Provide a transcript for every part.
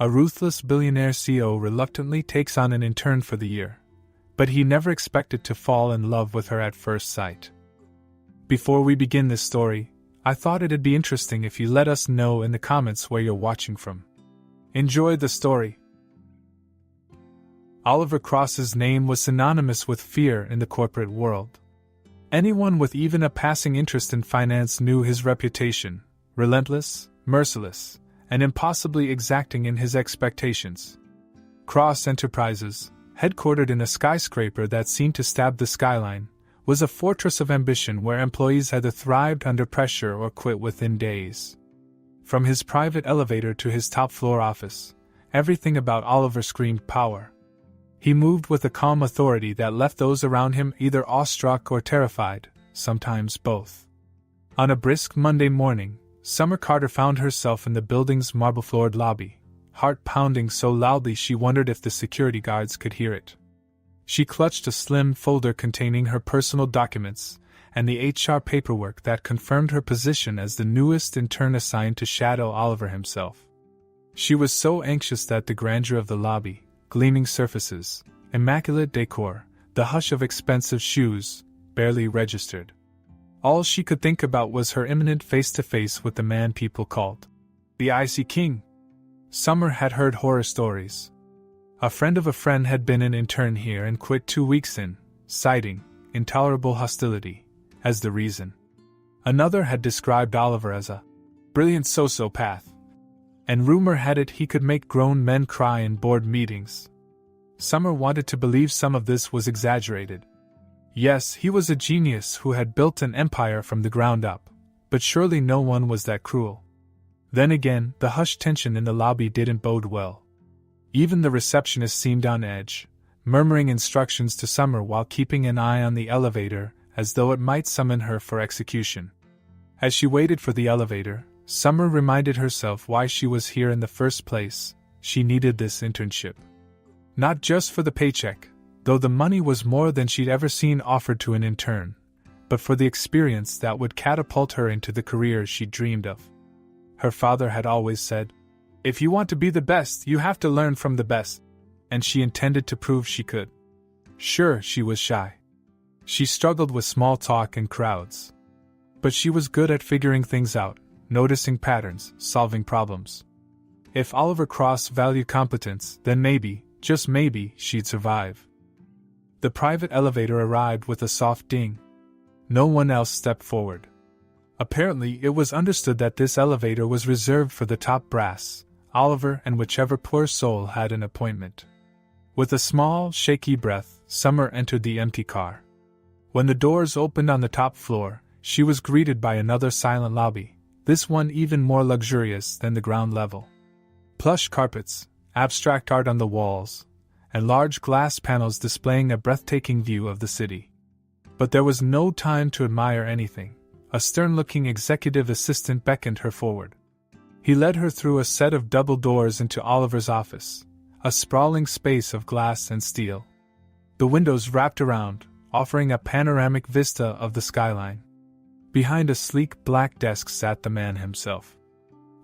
A ruthless billionaire CEO reluctantly takes on an intern for the year, but he never expected to fall in love with her at first sight. Before we begin this story, I thought it'd be interesting if you let us know in the comments where you're watching from. Enjoy the story. Oliver Cross's name was synonymous with fear in the corporate world. Anyone with even a passing interest in finance knew his reputation: relentless, merciless, and impossibly exacting in his expectations. Cross Enterprises, headquartered in a skyscraper that seemed to stab the skyline, was a fortress of ambition where employees either thrived under pressure or quit within days. From his private elevator to his top-floor office, everything about Oliver screamed power. He moved with a calm authority that left those around him either awestruck or terrified, sometimes both. On a brisk Monday morning, Summer Carter found herself in the building's marble-floored lobby, heart pounding so loudly she wondered if the security guards could hear it. She clutched a slim folder containing her personal documents and the HR paperwork that confirmed her position as the newest intern assigned to shadow Oliver himself. She was so anxious that the grandeur of the lobby, gleaming surfaces, immaculate decor, the hush of expensive shoes, barely registered. All she could think about was her imminent face-to-face with the man people called the Icy King. Summer had heard horror stories. A friend of a friend had been an intern here and quit 2 weeks in, citing intolerable hostility as the reason. Another had described Oliver as a brilliant sociopath, and rumor had it he could make grown men cry in board meetings. Summer wanted to believe some of this was exaggerated. Yes, he was a genius who had built an empire from the ground up, but surely no one was that cruel. Then again, the hushed tension in the lobby didn't bode well. Even the receptionist seemed on edge, murmuring instructions to Summer while keeping an eye on the elevator as though it might summon her for execution. As she waited for the elevator, Summer reminded herself why she was here in the first place. She needed this internship. Not just for the paycheck, though the money was more than she'd ever seen offered to an intern, but for the experience that would catapult her into the career she dreamed of. Her father had always said, "If you want to be the best, you have to learn from the best," and she intended to prove she could. Sure, she was shy. She struggled with small talk and crowds. But she was good at figuring things out, noticing patterns, solving problems. If Oliver Cross valued competence, then maybe, just maybe, she'd survive. The private elevator arrived with a soft ding. No one else stepped forward. Apparently, it was understood that this elevator was reserved for the top brass, Oliver and whichever poor soul had an appointment. With a small, shaky breath, Summer entered the empty car. When the doors opened on the top floor, she was greeted by another silent lobby, this one even more luxurious than the ground level. Plush carpets, abstract art on the walls, and large glass panels displaying a breathtaking view of the city. But there was no time to admire anything. A stern-looking executive assistant beckoned her forward. He led her through a set of double doors into Oliver's office, a sprawling space of glass and steel. The windows wrapped around, offering a panoramic vista of the skyline. Behind a sleek black desk sat the man himself.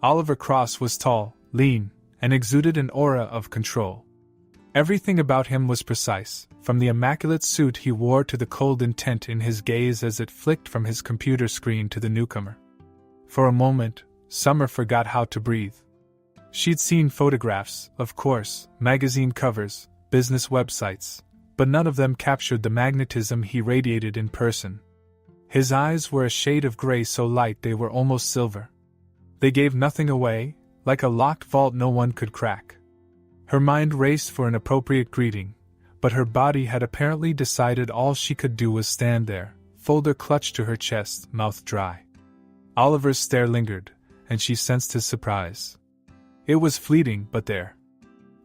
Oliver Cross was tall, lean, and exuded an aura of control. Everything about him was precise, from the immaculate suit he wore to the cold intent in his gaze as it flicked from his computer screen to the newcomer. For a moment, Summer forgot how to breathe. She'd seen photographs, of course, magazine covers, business websites, but none of them captured the magnetism he radiated in person. His eyes were a shade of gray so light they were almost silver. They gave nothing away, like a locked vault no one could crack. Her mind raced for an appropriate greeting, but her body had apparently decided all she could do was stand there, folder clutched to her chest, mouth dry. Oliver's stare lingered, and she sensed his surprise. It was fleeting, but there.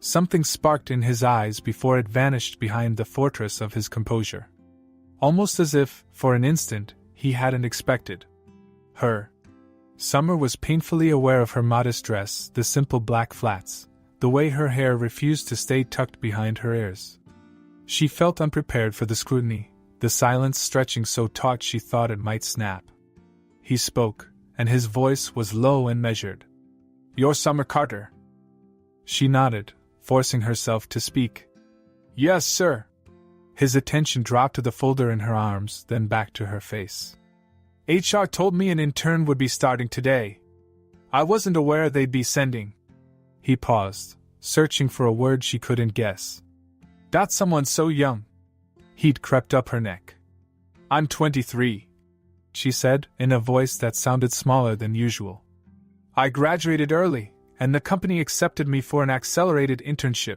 Something sparked in his eyes before it vanished behind the fortress of his composure. Almost as if, for an instant, he hadn't expected her. Summer was painfully aware of her modest dress, the simple black flats, the way her hair refused to stay tucked behind her ears. She felt unprepared for the scrutiny, the silence stretching so taut she thought it might snap. He spoke, and his voice was low and measured. "You're Summer Carter." She nodded, forcing herself to speak. Yes, sir. His attention dropped to the folder in her arms, then back to her face. HR told me an intern would be starting today. I wasn't aware they'd be sending. He paused, searching for a word she couldn't guess. That's someone so young. Heat crept up her neck. I'm 23, she said, in a voice that sounded smaller than usual. I graduated early, and the company accepted me for an accelerated internship.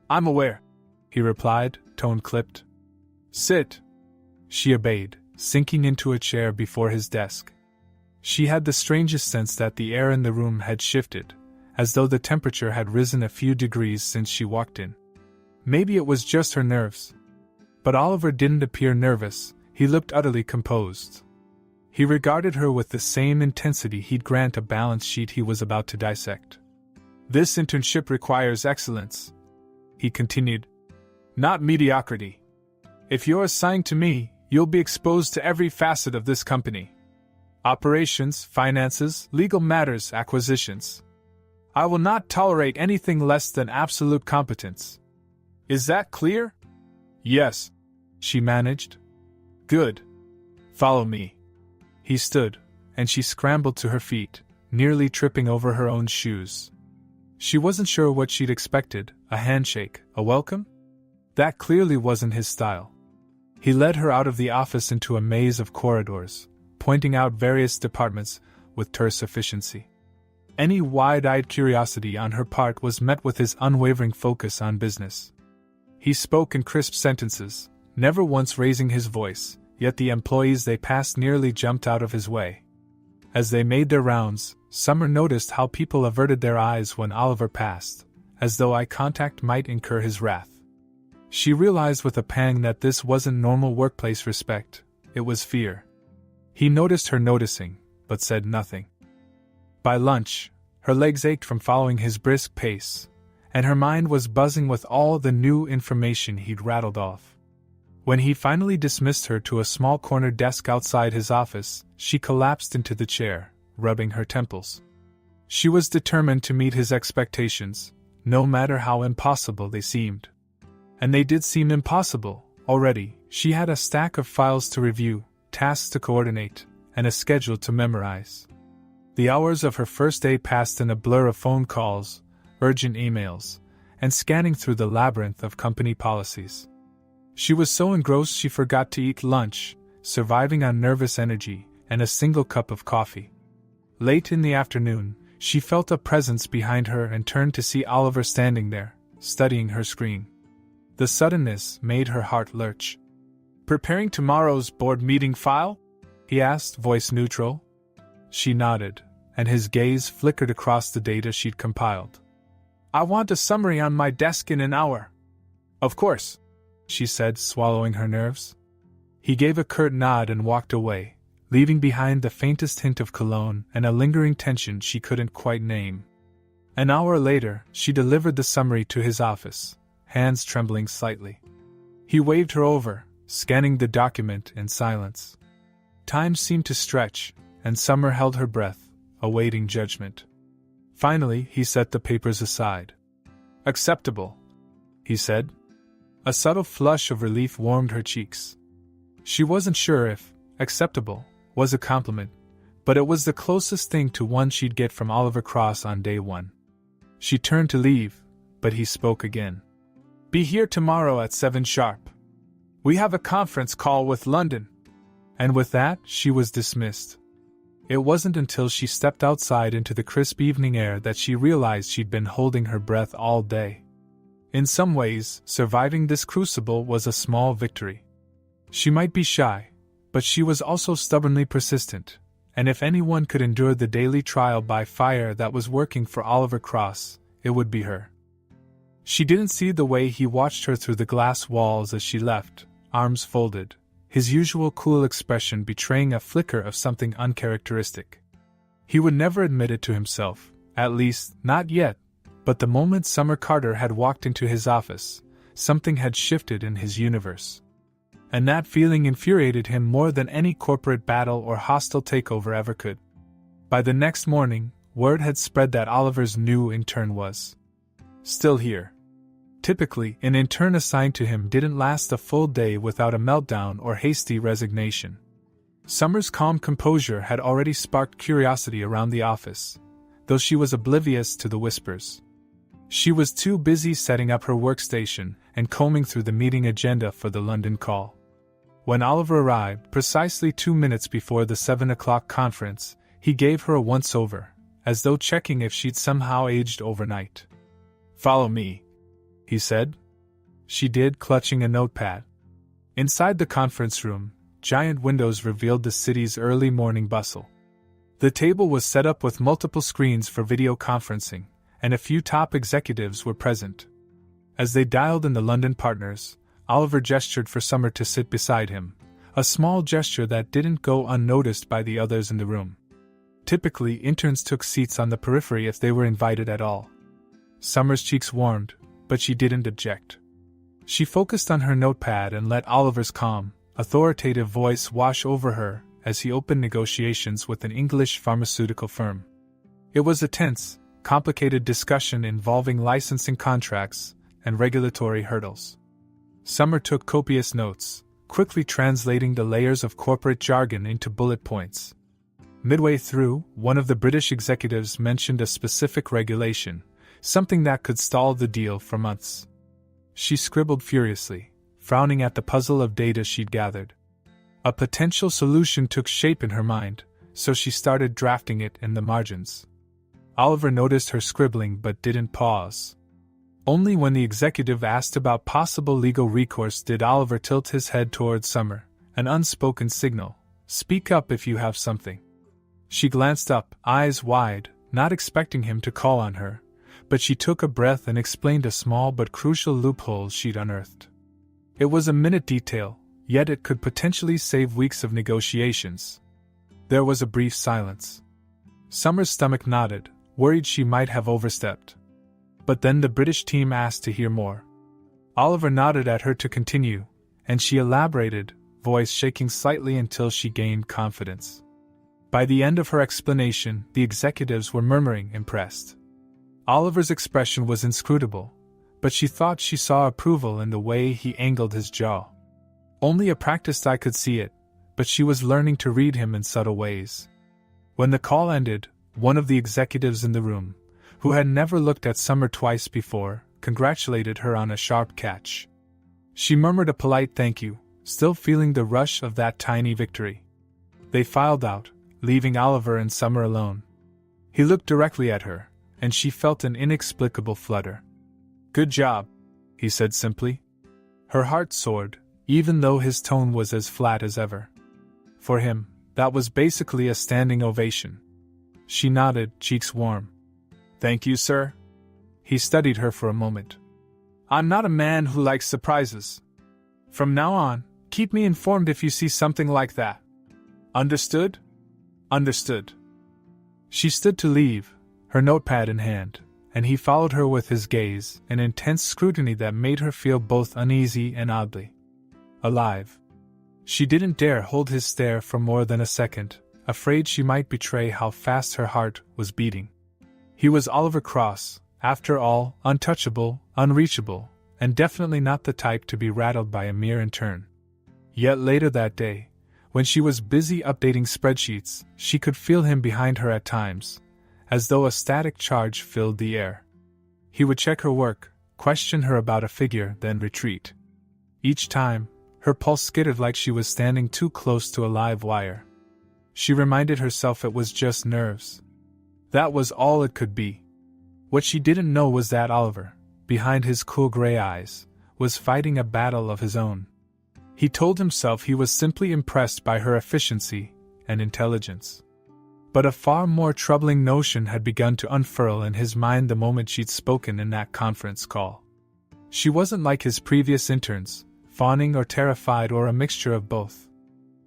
I'm aware, he replied, tone clipped. Sit. She obeyed, sinking into a chair before his desk. She had the strangest sense that the air in the room had shifted, as though the temperature had risen a few degrees since she walked in. Maybe it was just her nerves. But Oliver didn't appear nervous, he looked utterly composed. He regarded her with the same intensity he'd grant a balance sheet he was about to dissect. This internship requires excellence, he continued. Not mediocrity. If you're assigned to me, you'll be exposed to every facet of this company. Operations, finances, legal matters, acquisitions. I will not tolerate anything less than absolute competence. Is that clear? Yes, she managed. Good. Follow me. He stood, and she scrambled to her feet, nearly tripping over her own shoes. She wasn't sure what she'd expected, a handshake, a welcome? That clearly wasn't his style. He led her out of the office into a maze of corridors, pointing out various departments with terse efficiency. Any wide-eyed curiosity on her part was met with his unwavering focus on business. He spoke in crisp sentences, never once raising his voice, yet the employees they passed nearly jumped out of his way. As they made their rounds, Summer noticed how people averted their eyes when Oliver passed, as though eye contact might incur his wrath. She realized with a pang that this wasn't normal workplace respect, it was fear. He noticed her noticing, but said nothing. By lunch, her legs ached from following his brisk pace, and her mind was buzzing with all the new information he'd rattled off. When he finally dismissed her to a small corner desk outside his office, she collapsed into the chair, rubbing her temples. She was determined to meet his expectations, no matter how impossible they seemed. And they did seem impossible. Already, she had a stack of files to review, tasks to coordinate, and a schedule to memorize. The hours of her first day passed in a blur of phone calls, urgent emails, and scanning through the labyrinth of company policies. She was so engrossed she forgot to eat lunch, surviving on nervous energy and a single cup of coffee. Late in the afternoon, she felt a presence behind her and turned to see Oliver standing there, studying her screen. The suddenness made her heart lurch. Preparing tomorrow's board meeting file? He asked, voice neutral. She nodded, and his gaze flickered across the data she'd compiled. I want a summary on my desk in an hour. Of course, she said, swallowing her nerves. He gave a curt nod and walked away, leaving behind the faintest hint of cologne and a lingering tension she couldn't quite name. An hour later, she delivered the summary to his office, hands trembling slightly. He waved her over, scanning the document in silence. Time seemed to stretch, and Summer held her breath, awaiting judgment. Finally, he set the papers aside. Acceptable, he said. A subtle flush of relief warmed her cheeks. She wasn't sure if acceptable was a compliment, but it was the closest thing to one she'd get from Oliver Cross on day one. She turned to leave, but he spoke again. Be here tomorrow at 7 sharp. We have a conference call with London. And with that, she was dismissed. It wasn't until she stepped outside into the crisp evening air that she realized she'd been holding her breath all day. In some ways, surviving this crucible was a small victory. She might be shy, but she was also stubbornly persistent, and if anyone could endure the daily trial by fire that was working for Oliver Cross, it would be her. She didn't see the way he watched her through the glass walls as she left, arms folded, his usual cool expression betraying a flicker of something uncharacteristic. He would never admit it to himself, at least, not yet, but the moment Summer Carter had walked into his office, something had shifted in his universe. And that feeling infuriated him more than any corporate battle or hostile takeover ever could. By the next morning, word had spread that Oliver's new intern was Still here. Typically, an intern assigned to him didn't last a full day without a meltdown or hasty resignation. Summer's calm composure had already sparked curiosity around the office, though she was oblivious to the whispers. She was too busy setting up her workstation and combing through the meeting agenda for the London call. When Oliver arrived, precisely 2 minutes before the 7 o'clock conference, he gave her a once-over, as though checking if she'd somehow aged overnight. "Follow me," he said. She did, clutching a notepad. Inside the conference room, giant windows revealed the city's early morning bustle. The table was set up with multiple screens for video conferencing, and a few top executives were present. As they dialed in the London partners, Oliver gestured for Summer to sit beside him, a small gesture that didn't go unnoticed by the others in the room. Typically, interns took seats on the periphery if they were invited at all. Summer's cheeks warmed, but she didn't object. She focused on her notepad and let Oliver's calm, authoritative voice wash over her as he opened negotiations with an English pharmaceutical firm. It was a tense, complicated discussion involving licensing contracts and regulatory hurdles. Summer took copious notes, quickly translating the layers of corporate jargon into bullet points. Midway through, one of the British executives mentioned a specific regulation, something that could stall the deal for months. She scribbled furiously, frowning at the puzzle of data she'd gathered. A potential solution took shape in her mind, so she started drafting it in the margins. Oliver noticed her scribbling but didn't pause. Only when the executive asked about possible legal recourse did Oliver tilt his head towards Summer, an unspoken signal. "Speak up if you have something." She glanced up, eyes wide, not expecting him to call on her, but she took a breath and explained a small but crucial loophole she'd unearthed. It was a minute detail, yet it could potentially save weeks of negotiations. There was a brief silence. Summer's stomach nodded, worried she might have overstepped. But then the British team asked to hear more. Oliver nodded at her to continue, and she elaborated, voice shaking slightly until she gained confidence. By the end of her explanation, the executives were murmuring, impressed. Oliver's expression was inscrutable, but she thought she saw approval in the way he angled his jaw. Only a practiced eye could see it, but she was learning to read him in subtle ways. When the call ended, one of the executives in the room, who had never looked at Summer twice before, congratulated her on a sharp catch. She murmured a polite thank you, still feeling the rush of that tiny victory. They filed out, leaving Oliver and Summer alone. He looked directly at her, and she felt an inexplicable flutter. "Good job," he said simply. Her heart soared, even though his tone was as flat as ever. For him, that was basically a standing ovation. She nodded, cheeks warm. "Thank you, sir." He studied her for a moment. "I'm not a man who likes surprises. From now on, keep me informed if you see something like that. Understood?" "Understood." She stood to leave, her notepad in hand, and he followed her with his gaze, an intense scrutiny that made her feel both uneasy and oddly alive. She didn't dare hold his stare for more than a second, afraid she might betray how fast her heart was beating. He was Oliver Cross, after all, untouchable, unreachable, and definitely not the type to be rattled by a mere intern. Yet later that day, when she was busy updating spreadsheets, she could feel him behind her at times, as though a static charge filled the air. He would check her work, question her about a figure, then retreat. Each time, her pulse skittered like she was standing too close to a live wire. She reminded herself it was just nerves. That was all it could be. What she didn't know was that Oliver, behind his cool gray eyes, was fighting a battle of his own. He told himself he was simply impressed by her efficiency and intelligence. But a far more troubling notion had begun to unfurl in his mind the moment she'd spoken in that conference call. She wasn't like his previous interns, fawning or terrified or a mixture of both.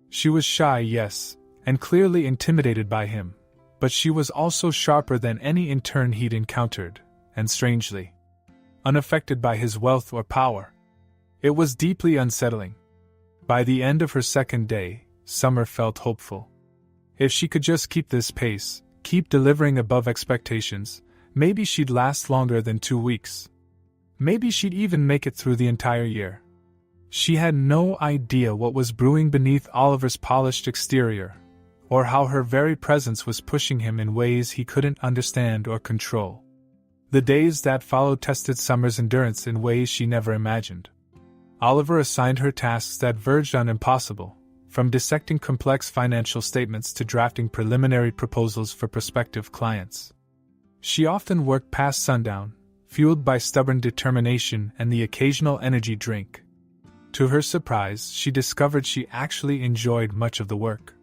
She was shy, yes, and clearly intimidated by him, but she was also sharper than any intern he'd encountered, and strangely, unaffected by his wealth or power. It was deeply unsettling. By the end of her second day, Summer felt hopeful. If she could just keep this pace, keep delivering above expectations, Maybe she'd last longer than 2 weeks. Maybe she'd even make it through the entire year. She had no idea what was brewing beneath Oliver's polished exterior, or how her very presence was pushing him in ways he couldn't understand or control. The days that followed tested Summer's endurance in ways she never imagined. Oliver assigned her tasks that verged on impossible, from dissecting complex financial statements to drafting preliminary proposals for prospective clients. She often worked past sundown, fueled by stubborn determination and the occasional energy drink. To her surprise, she discovered she actually enjoyed much of the work.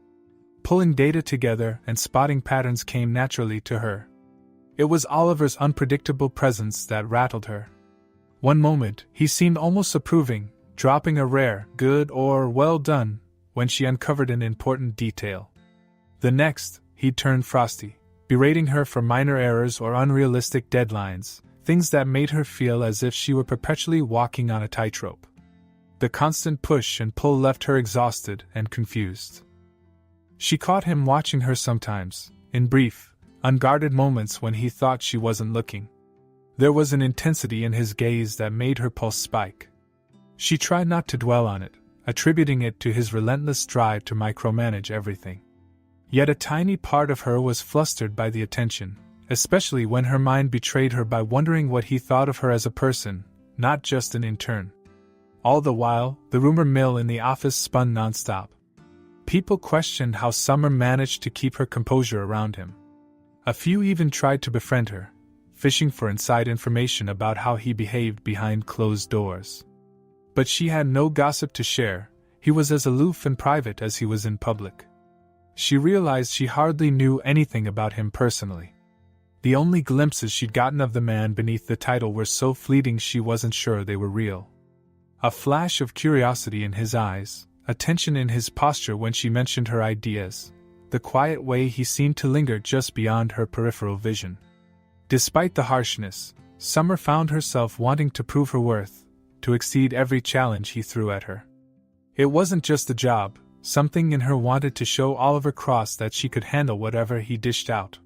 Pulling data together and spotting patterns came naturally to her. It was Oliver's unpredictable presence that rattled her. One moment, he seemed almost approving, dropping a rare, good or well done, when she uncovered an important detail. The next, he'd turn frosty, berating her for minor errors or unrealistic deadlines, things that made her feel as if she were perpetually walking on a tightrope. The constant push and pull left her exhausted and confused. She caught him watching her sometimes, in brief, unguarded moments when he thought she wasn't looking. There was an intensity in his gaze that made her pulse spike. She tried not to dwell on it, attributing it to his relentless drive to micromanage everything. Yet a tiny part of her was flustered by the attention, especially when her mind betrayed her by wondering what he thought of her as a person, not just an intern. All the while, the rumor mill in the office spun nonstop. People questioned how Summer managed to keep her composure around him. A few even tried to befriend her, fishing for inside information about how he behaved behind closed doors. But she had no gossip to share. He was as aloof and private as he was in public. She realized she hardly knew anything about him personally. The only glimpses she'd gotten of the man beneath the title were so fleeting she wasn't sure they were real. A flash of curiosity in his eyes, a tension in his posture when she mentioned her ideas, the quiet way he seemed to linger just beyond her peripheral vision. Despite the harshness, Summer found herself wanting to prove her worth, to exceed every challenge he threw at her. It wasn't just a job, something in her wanted to show Oliver Cross that she could handle whatever he dished out.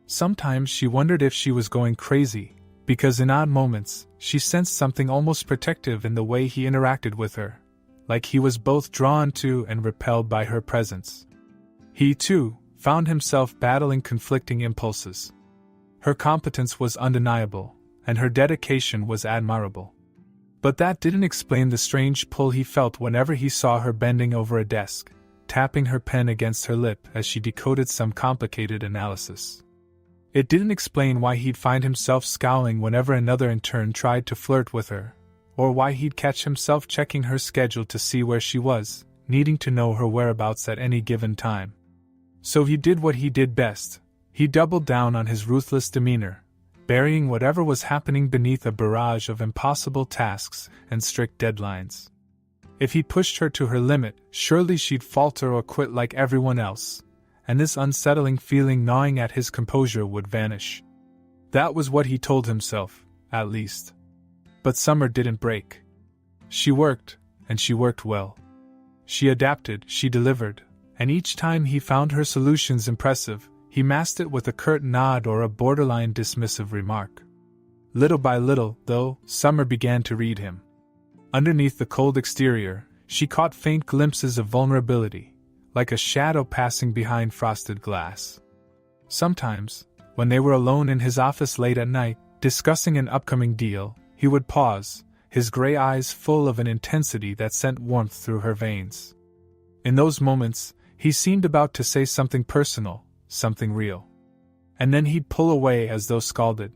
Sometimes she wondered if she was going crazy, because in odd moments, she sensed something almost protective in the way he interacted with her, like he was both drawn to and repelled by her presence. He, too, found himself battling conflicting impulses. Her competence was undeniable, and her dedication was admirable. But that didn't explain the strange pull he felt whenever he saw her bending over a desk, tapping her pen against her lip as she decoded some complicated analysis. It didn't explain why he'd find himself scowling whenever another intern tried to flirt with her, or why he'd catch himself checking her schedule to see where she was, needing to know her whereabouts at any given time. So he did what he did best. He doubled down on his ruthless demeanor, burying whatever was happening beneath a barrage of impossible tasks and strict deadlines. If he pushed her to her limit, surely she'd falter or quit like everyone else, and this unsettling feeling gnawing at his composure would vanish. That was what he told himself, at least. But Summer didn't break. She worked, and she worked well. She adapted, she delivered, and each time he found her solutions impressive, he masked it with a curt nod or a borderline dismissive remark. Little by little, though, Summer began to read him. Underneath the cold exterior, she caught faint glimpses of vulnerability, like a shadow passing behind frosted glass. Sometimes, when they were alone in his office late at night, discussing an upcoming deal, he would pause, his gray eyes full of an intensity that sent warmth through her veins. In those moments, he seemed about to say something personal, something real. And then he'd pull away as though scalded.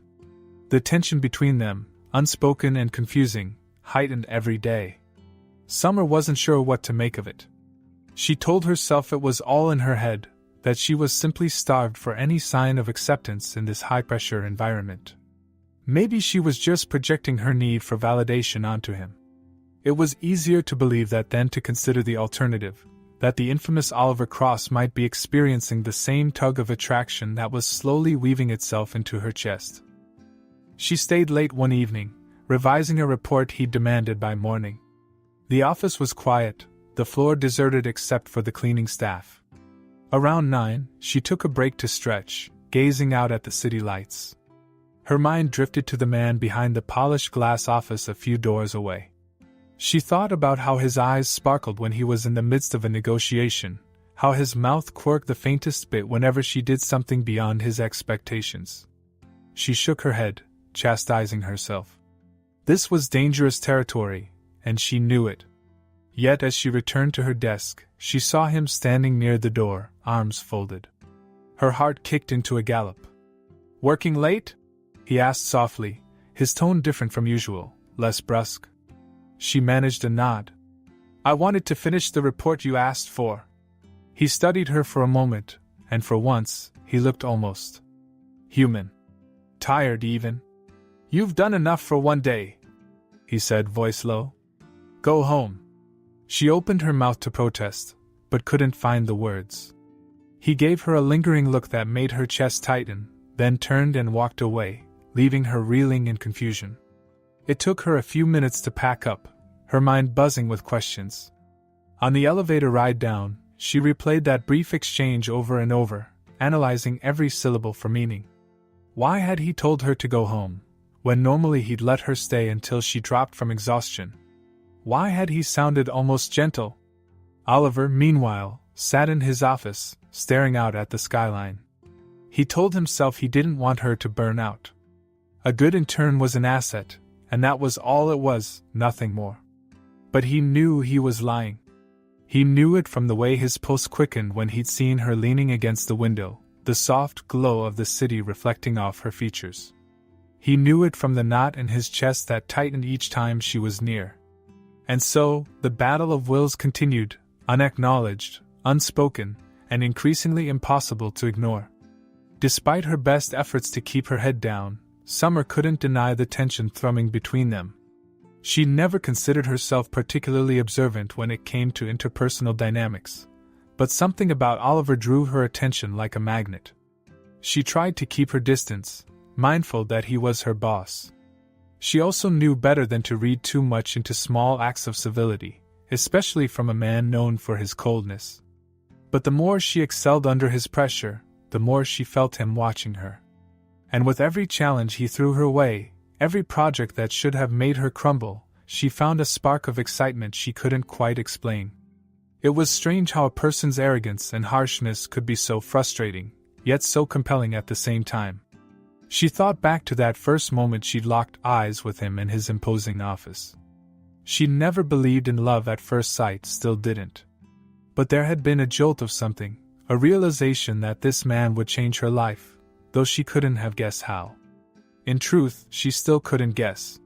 The tension between them, unspoken and confusing, heightened every day. Summer wasn't sure what to make of it. She told herself it was all in her head, that she was simply starved for any sign of acceptance in this high-pressure environment. Maybe she was just projecting her need for validation onto him. It was easier to believe that than to consider the alternative, that the infamous Oliver Cross might be experiencing the same tug of attraction that was slowly weaving itself into her chest. She stayed late one evening, revising a report he'd demanded by morning. The office was quiet, the floor deserted except for the cleaning staff. Around 9, she took a break to stretch, gazing out at the city lights. Her mind drifted to the man behind the polished glass office a few doors away. She thought about how his eyes sparkled when he was in the midst of a negotiation, how his mouth quirked the faintest bit whenever she did something beyond his expectations. She shook her head, chastising herself. This was dangerous territory, and she knew it. Yet as she returned to her desk, she saw him standing near the door, arms folded. Her heart kicked into a gallop. "Working late?" he asked softly, his tone different from usual, less brusque. She managed a nod. "I wanted to finish the report you asked for." He studied her for a moment, and for once, he looked almost human. "Tired even?" "You've done enough for one day," he said, voice low. "Go home." She opened her mouth to protest, but couldn't find the words. He gave her a lingering look that made her chest tighten, then turned and walked away, leaving her reeling in confusion. It took her a few minutes to pack up, her mind buzzing with questions. On the elevator ride down, she replayed that brief exchange over and over, analyzing every syllable for meaning. Why had he told her to go home, when normally he'd let her stay until she dropped from exhaustion? Why had he sounded almost gentle? Oliver, meanwhile, sat in his office, staring out at the skyline. He told himself he didn't want her to burn out. A good intern was an asset, and that was all it was, nothing more. But he knew he was lying. He knew it from the way his pulse quickened when he'd seen her leaning against the window, the soft glow of the city reflecting off her features. He knew it from the knot in his chest that tightened each time she was near. And so, the battle of wills continued, unacknowledged, unspoken, and increasingly impossible to ignore. Despite her best efforts to keep her head down, Summer couldn't deny the tension thrumming between them. She never considered herself particularly observant when it came to interpersonal dynamics, but something about Oliver drew her attention like a magnet. She tried to keep her distance, mindful that he was her boss. She also knew better than to read too much into small acts of civility, especially from a man known for his coldness. But the more she excelled under his pressure, the more she felt him watching her. And with every challenge he threw her way, every project that should have made her crumble, she found a spark of excitement she couldn't quite explain. It was strange how a person's arrogance and harshness could be so frustrating, yet so compelling at the same time. She thought back to that first moment she'd locked eyes with him in his imposing office. She never believed in love at first sight, still didn't. But there had been a jolt of something, a realization that this man would change her life, though she couldn't have guessed how. In truth, she still couldn't guess.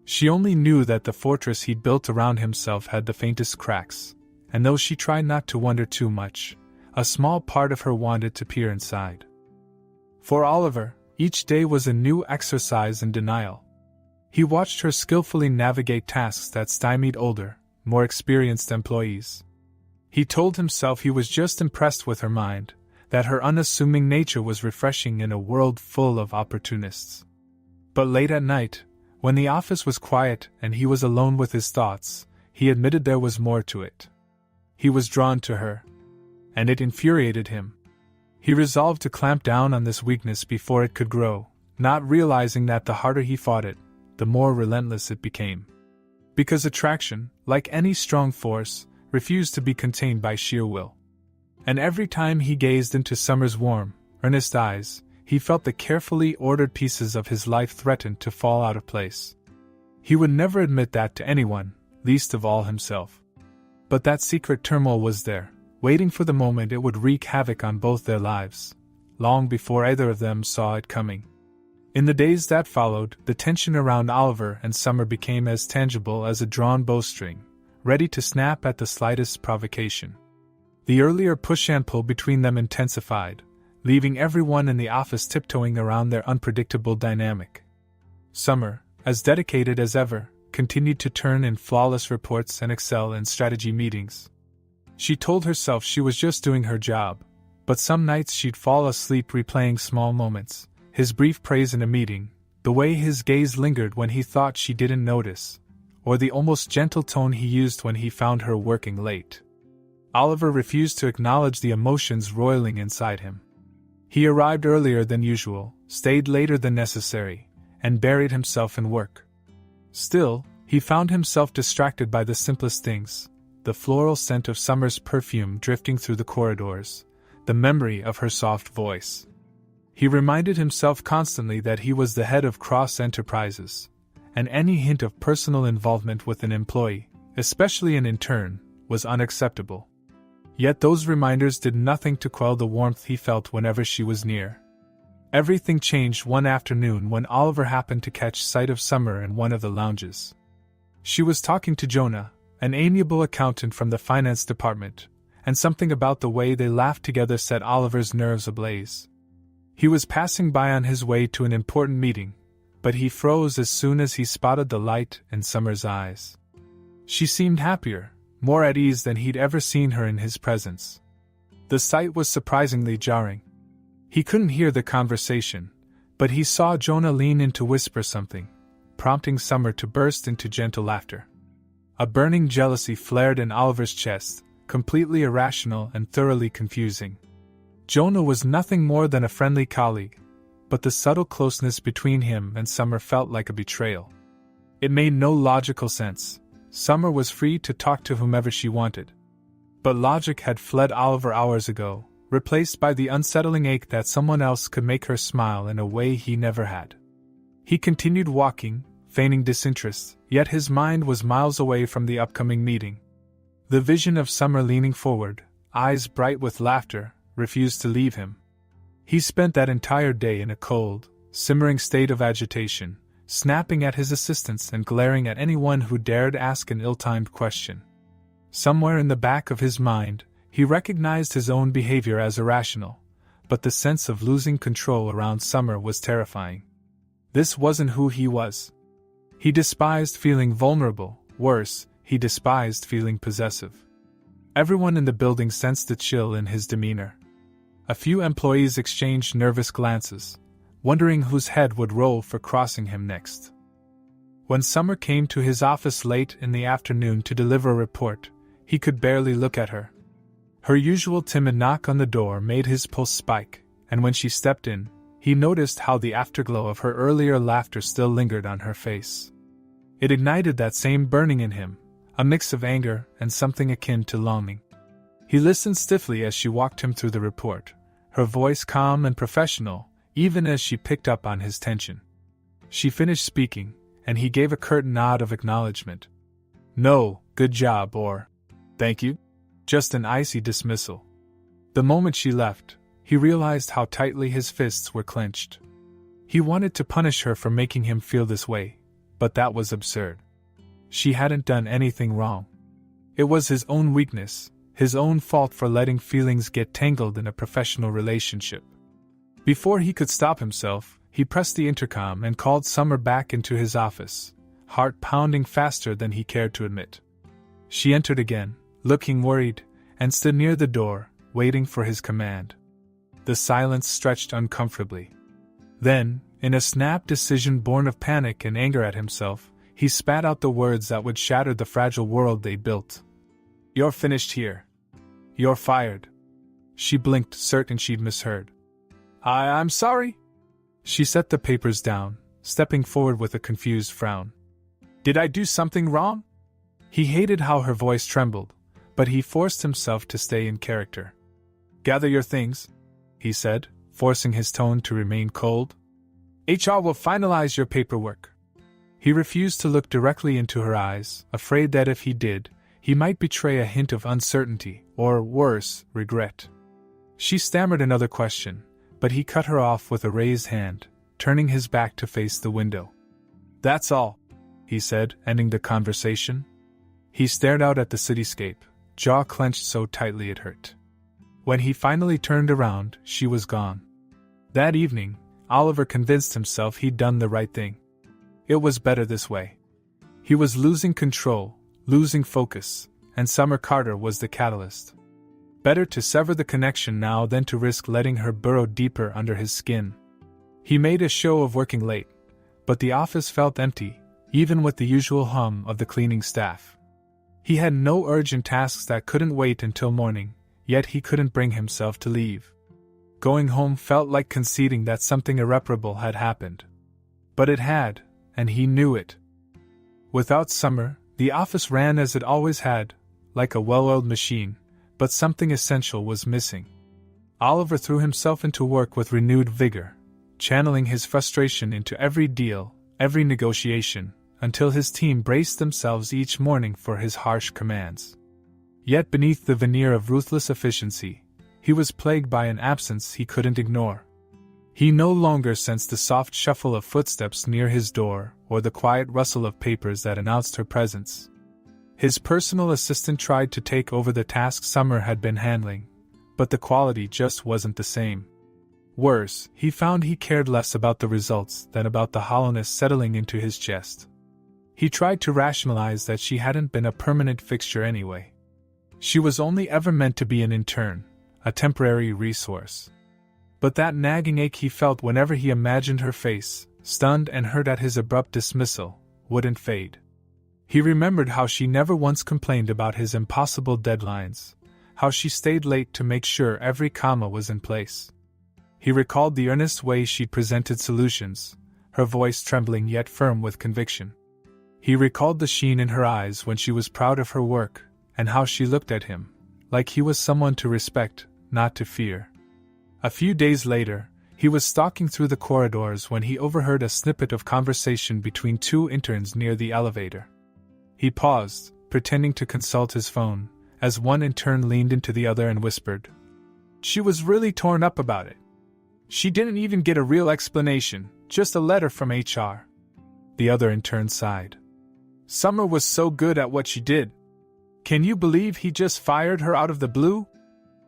She only knew that the fortress he'd built around himself had the faintest cracks, and though she tried not to wonder too much, a small part of her wanted to peer inside. For Oliver, each day was a new exercise in denial. He watched her skillfully navigate tasks that stymied older, more experienced employees. He told himself he was just impressed with her mind, that her unassuming nature was refreshing in a world full of opportunists. But late at night, when the office was quiet and he was alone with his thoughts, he admitted there was more to it. He was drawn to her, and it infuriated him. He resolved to clamp down on this weakness before it could grow, not realizing that the harder he fought it, the more relentless it became. Because attraction, like any strong force, refused to be contained by sheer will. And every time he gazed into Summer's warm, earnest eyes, he felt the carefully ordered pieces of his life threatened to fall out of place. He would never admit that to anyone, least of all himself. But that secret turmoil was there, waiting for the moment it would wreak havoc on both their lives, long before either of them saw it coming. In the days that followed, the tension around Oliver and Summer became as tangible as a drawn bowstring, ready to snap at the slightest provocation. The earlier push and pull between them intensified, leaving everyone in the office tiptoeing around their unpredictable dynamic. Summer, as dedicated as ever, continued to turn in flawless reports and excel in strategy meetings. She told herself she was just doing her job, but some nights she'd fall asleep replaying small moments, his brief praise in a meeting, the way his gaze lingered when he thought she didn't notice, or the almost gentle tone he used when he found her working late. Oliver refused to acknowledge the emotions roiling inside him. He arrived earlier than usual, stayed later than necessary, and buried himself in work. Still, he found himself distracted by the simplest things: the floral scent of Summer's perfume drifting through the corridors, the memory of her soft voice. He reminded himself constantly that he was the head of Cross Enterprises, and any hint of personal involvement with an employee, especially an intern, was unacceptable. Yet those reminders did nothing to quell the warmth he felt whenever she was near. Everything changed one afternoon when Oliver happened to catch sight of Summer in one of the lounges. She was talking to Jonah, an amiable accountant from the finance department, and something about the way they laughed together set Oliver's nerves ablaze. He was passing by on his way to an important meeting, but he froze as soon as he spotted the light in Summer's eyes. She seemed happier, more at ease than he'd ever seen her in his presence. The sight was surprisingly jarring. He couldn't hear the conversation, but he saw Jonah lean in to whisper something, prompting Summer to burst into gentle laughter. A burning jealousy flared in Oliver's chest, completely irrational and thoroughly confusing. Jonah was nothing more than a friendly colleague, but the subtle closeness between him and Summer felt like a betrayal. It made no logical sense. Summer was free to talk to whomever she wanted. But logic had fled Oliver hours ago, replaced by the unsettling ache that someone else could make her smile in a way he never had. He continued walking, feigning disinterest, yet his mind was miles away from the upcoming meeting. The vision of Summer leaning forward, eyes bright with laughter, refused to leave him. He spent that entire day in a cold, simmering state of agitation, snapping at his assistants and glaring at anyone who dared ask an ill-timed question. Somewhere in the back of his mind, he recognized his own behavior as irrational, but the sense of losing control around Summer was terrifying. This wasn't who he was. He despised feeling vulnerable, worse, he despised feeling possessive. Everyone in the building sensed the chill in his demeanor. A few employees exchanged nervous glances, wondering whose head would roll for crossing him next. When Summer came to his office late in the afternoon to deliver a report, he could barely look at her. Her usual timid knock on the door made his pulse spike, and when she stepped in, he noticed how the afterglow of her earlier laughter still lingered on her face. It ignited that same burning in him, a mix of anger and something akin to longing. He listened stiffly as she walked him through the report, her voice calm and professional, even as she picked up on his tension. She finished speaking, and he gave a curt nod of acknowledgement. No, good job, or thank you. Just an icy dismissal. The moment she left, he realized how tightly his fists were clenched. He wanted to punish her for making him feel this way, but that was absurd. She hadn't done anything wrong. It was his own weakness, his own fault for letting feelings get tangled in a professional relationship. Before he could stop himself, he pressed the intercom and called Summer back into his office, heart pounding faster than he cared to admit. She entered again, looking worried, and stood near the door, waiting for his command. The silence stretched uncomfortably. Then, in a snap decision born of panic and anger at himself, he spat out the words that would shatter the fragile world they built. You're finished here. You're fired. She blinked, certain she'd misheard. I'm sorry. She set the papers down, stepping forward with a confused frown. Did I do something wrong? He hated how her voice trembled, but he forced himself to stay in character. Gather your things, he said, forcing his tone to remain cold. HR will finalize your paperwork. He refused to look directly into her eyes, afraid that if he did, he might betray a hint of uncertainty, or worse, regret. She stammered another question, but he cut her off with a raised hand, turning his back to face the window. That's all, he said, ending the conversation. He stared out at the cityscape, jaw clenched so tightly it hurt. When he finally turned around, she was gone. That evening, Oliver convinced himself he'd done the right thing. It was better this way. He was losing control, losing focus, and Summer Carter was the catalyst. Better to sever the connection now than to risk letting her burrow deeper under his skin. He made a show of working late, but the office felt empty, even with the usual hum of the cleaning staff. He had no urgent tasks that couldn't wait until morning, yet he couldn't bring himself to leave. Going home felt like conceding that something irreparable had happened. But it had, and he knew it. Without Summer, the office ran as it always had, like a well-oiled machine, but something essential was missing. Oliver threw himself into work with renewed vigor, channeling his frustration into every deal, every negotiation, until his team braced themselves each morning for his harsh commands. Yet beneath the veneer of ruthless efficiency, he was plagued by an absence he couldn't ignore. He no longer sensed the soft shuffle of footsteps near his door or the quiet rustle of papers that announced her presence. His personal assistant tried to take over the task Summer had been handling, but the quality just wasn't the same. Worse, he found he cared less about the results than about the hollowness settling into his chest. He tried to rationalize that she hadn't been a permanent fixture anyway. She was only ever meant to be an intern, a temporary resource. But that nagging ache he felt whenever he imagined her face, stunned and hurt at his abrupt dismissal, wouldn't fade. He remembered how she never once complained about his impossible deadlines, how she stayed late to make sure every comma was in place. He recalled the earnest way she'd presented solutions, her voice trembling yet firm with conviction. He recalled the sheen in her eyes when she was proud of her work, and how she looked at him, like he was someone to respect, not to fear. A few days later, he was stalking through the corridors when he overheard a snippet of conversation between two interns near the elevator. He paused, pretending to consult his phone, as one intern leaned into the other and whispered, "She was really torn up about it. She didn't even get a real explanation, just a letter from HR." The other intern sighed. "Summer was so good at what she did. Can you believe he just fired her out of the blue?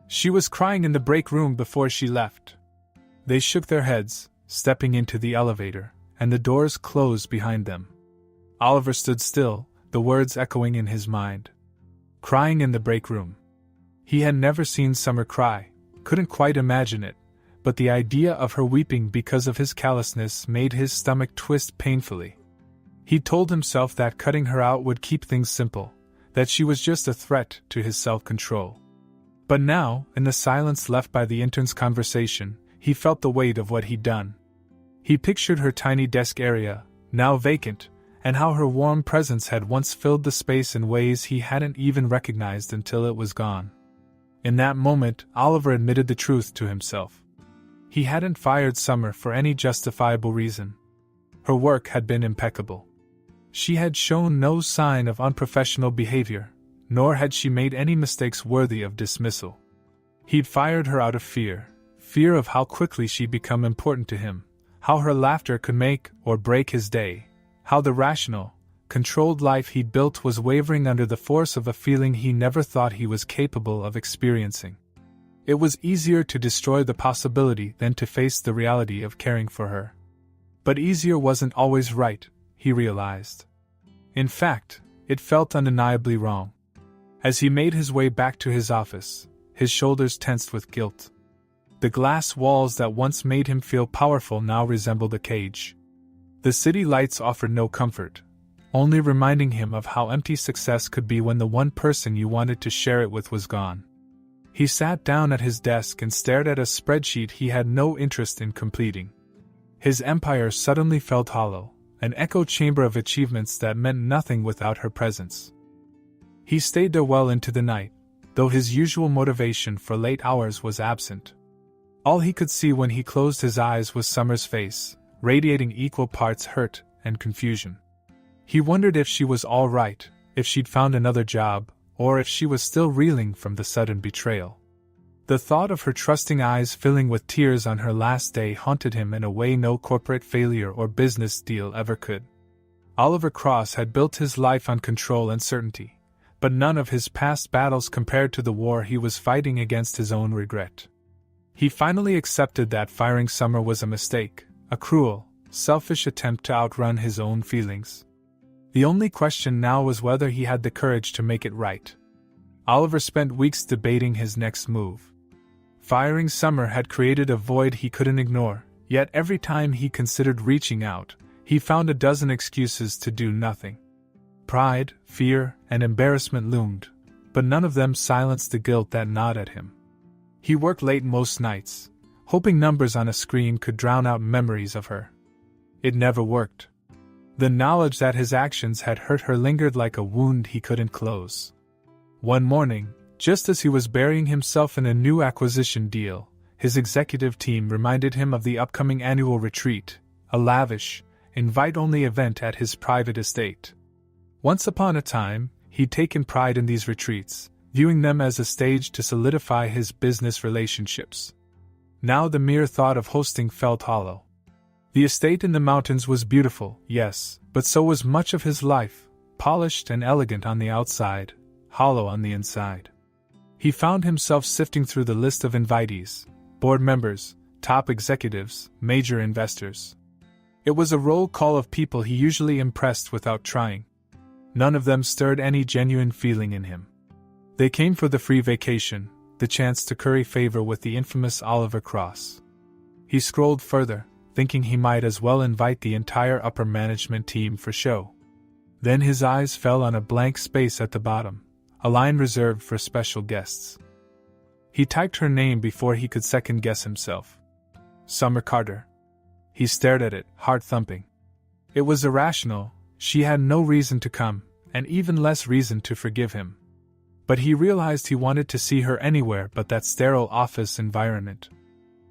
She was crying in the break room before she left." They shook their heads, stepping into the elevator, and the doors closed behind them. Oliver stood still, the words echoing in his mind. Crying in the break room. He had never seen Summer cry, couldn't quite imagine it, but the idea of her weeping because of his callousness made his stomach twist painfully. He told himself that cutting her out would keep things simple, that she was just a threat to his self-control. But now, in the silence left by the intern's conversation, he felt the weight of what he'd done. He pictured her tiny desk area, now vacant, and how her warm presence had once filled the space in ways he hadn't even recognized until it was gone. In that moment, Oliver admitted the truth to himself. He hadn't fired Summer for any justifiable reason. Her work had been impeccable. She had shown no sign of unprofessional behavior, nor had she made any mistakes worthy of dismissal. He'd fired her out of fear of how quickly she'd become important to him, how her laughter could make or break his day, how the rational, controlled life he'd built was wavering under the force of a feeling he never thought he was capable of experiencing. It was easier to destroy the possibility than to face the reality of caring for her. But easier wasn't always right, he realized. In fact, it felt undeniably wrong. As he made his way back to his office, his shoulders tensed with guilt. The glass walls that once made him feel powerful now resembled a cage. The city lights offered no comfort, only reminding him of how empty success could be when the one person you wanted to share it with was gone. He sat down at his desk and stared at a spreadsheet he had no interest in completing. His empire suddenly felt hollow, an echo chamber of achievements that meant nothing without her presence. He stayed there well into the night, though his usual motivation for late hours was absent. All he could see when he closed his eyes was Summer's face, radiating equal parts hurt and confusion. He wondered if she was all right, if she'd found another job, or if she was still reeling from the sudden betrayal. The thought of her trusting eyes filling with tears on her last day haunted him in a way no corporate failure or business deal ever could. Oliver Cross had built his life on control and certainty, but none of his past battles compared to the war he was fighting against his own regret. He finally accepted that firing Summer was a mistake, a cruel, selfish attempt to outrun his own feelings. The only question now was whether he had the courage to make it right. Oliver spent weeks debating his next move. Firing Summer had created a void he couldn't ignore, yet every time he considered reaching out, he found a dozen excuses to do nothing. Pride, fear, and embarrassment loomed, but none of them silenced the guilt that gnawed at him. He worked late most nights, hoping numbers on a screen could drown out memories of her. It never worked. The knowledge that his actions had hurt her lingered like a wound he couldn't close. One morning, just as he was burying himself in a new acquisition deal, his executive team reminded him of the upcoming annual retreat, a lavish, invite-only event at his private estate. Once upon a time, he'd taken pride in these retreats, viewing them as a stage to solidify his business relationships. Now the mere thought of hosting felt hollow. The estate in the mountains was beautiful, yes, but so was much of his life, polished and elegant on the outside, hollow on the inside. He found himself sifting through the list of invitees, board members, top executives, major investors. It was a roll call of people he usually impressed without trying. None of them stirred any genuine feeling in him. They came for the free vacation, the chance to curry favor with the infamous Oliver Cross. He scrolled further, thinking he might as well invite the entire upper management team for show. Then his eyes fell on a blank space at the bottom, a line reserved for special guests. He typed her name before he could second-guess himself. Summer Carter. He stared at it, heart-thumping. It was irrational. She had no reason to come, and even less reason to forgive him. But he realized he wanted to see her anywhere but that sterile office environment.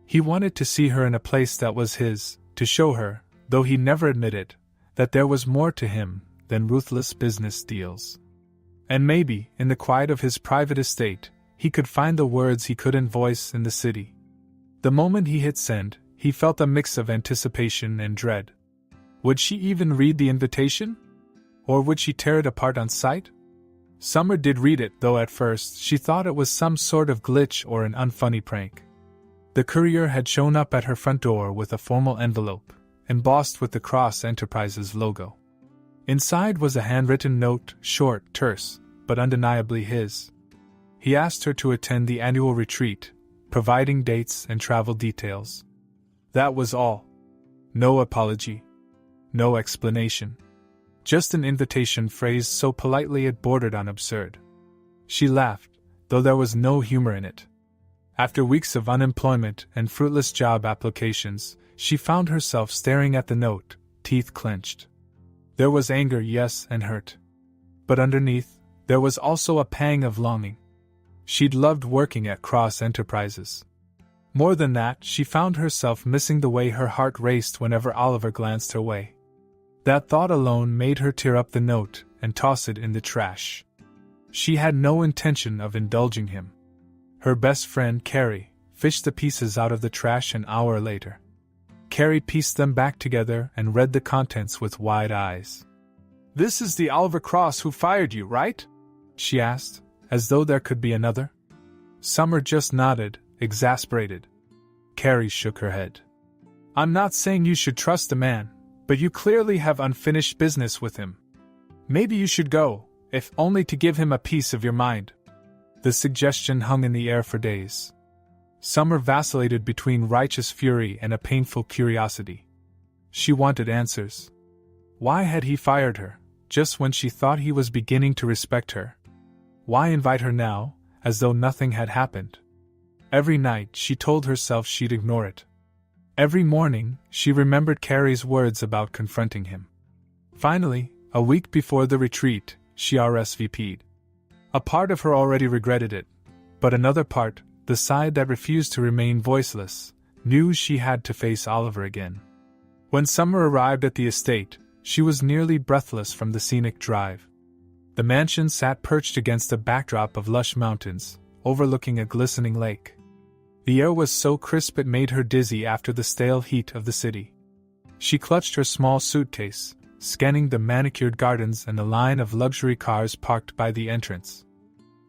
He wanted to see her in a place that was his, to show her, though he never admitted, that there was more to him than ruthless business deals. And maybe, in the quiet of his private estate, he could find the words he couldn't voice in the city. The moment he hit send, he felt a mix of anticipation and dread. Would she even read the invitation? Or would she tear it apart on sight? Summer did read it, though at first she thought it was some sort of glitch or an unfunny prank. The courier had shown up at her front door with a formal envelope, embossed with the Cross Enterprises logo. Inside was a handwritten note, short, terse, but undeniably his. He asked her to attend the annual retreat, providing dates and travel details. That was all. No apology. No explanation. Just an invitation phrased so politely it bordered on absurd. She laughed, though there was no humor in it. After weeks of unemployment and fruitless job applications, she found herself staring at the note, teeth clenched. There was anger, yes, and hurt. But underneath, there was also a pang of longing. She'd loved working at Cross Enterprises. More than that, she found herself missing the way her heart raced whenever Oliver glanced her way. That thought alone made her tear up the note and toss it in the trash. She had no intention of indulging him. Her best friend, Carrie, fished the pieces out of the trash an hour later. Carrie pieced them back together and read the contents with wide eyes. "This is the Oliver Cross who fired you, right?" she asked, as though there could be another. Summer just nodded, exasperated. Carrie shook her head. "I'm not saying you should trust the man, but you clearly have unfinished business with him. Maybe you should go, if only to give him a piece of your mind." The suggestion hung in the air for days. Summer vacillated between righteous fury and a painful curiosity. She wanted answers. Why had he fired her, just when she thought he was beginning to respect her? Why invite her now, as though nothing had happened? Every night she told herself she'd ignore it. Every morning she remembered Carrie's words about confronting him. Finally, a week before the retreat, she RSVP'd. A part of her already regretted it, but another part, the side that refused to remain voiceless, knew she had to face Oliver again. When Summer arrived at the estate, she was nearly breathless from the scenic drive. The mansion sat perched against a backdrop of lush mountains, overlooking a glistening lake. The air was so crisp it made her dizzy after the stale heat of the city. She clutched her small suitcase, scanning the manicured gardens and the line of luxury cars parked by the entrance.